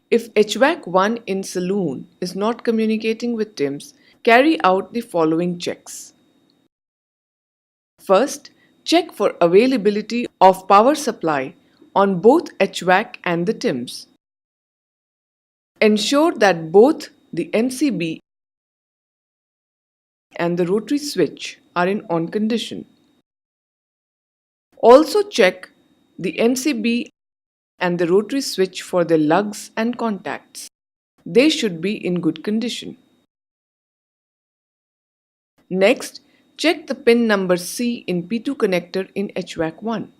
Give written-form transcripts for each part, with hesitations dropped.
If HVAC 1 in saloon is not communicating with TIMS, carry out the following checks. First, check for availability of power supply on both HVAC and the TIMS. Ensure that both the MCB and the rotary switch are in on condition. Also check the MCB and the rotary switch for their lugs and contacts. They should be in good condition. Next, check the pin number C in P2 connector in HVAC 1.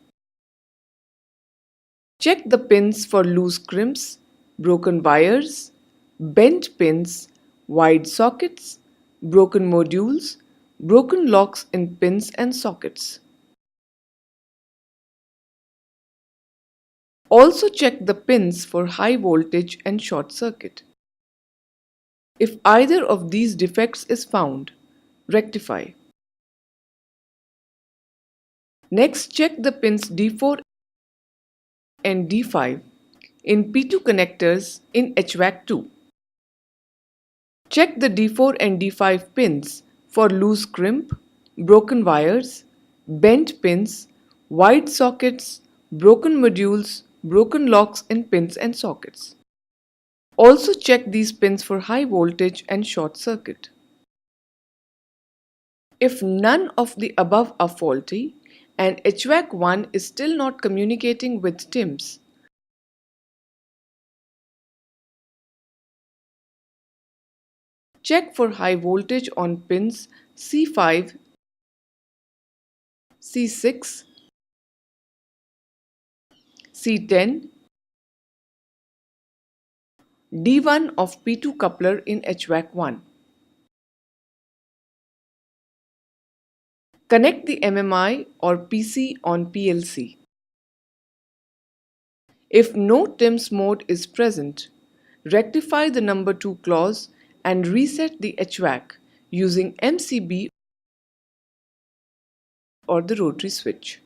Check the pins for loose crimps, broken wires, bent pins, wide sockets, broken modules, broken locks in pins and sockets. Also check the pins for high voltage and short circuit. If either of these defects is found, rectify. Next, check the pins D4 and D5 in P2 connectors in HVAC 2. Check the D4 and D5 pins for loose crimp, broken wires, bent pins, wide sockets, broken modules, broken locks in pins and sockets. Also check these pins for high voltage and short circuit. If none of the above are faulty and HVAC 1 is still not communicating with TIMS, check for high voltage on pins C5, C6, C10, D1 of P2 coupler in HVAC 1. Connect the MMI or PC on PLC. If no TIMS mode is present, rectify the number 2 clause and reset the HVAC using MCB or the rotary switch.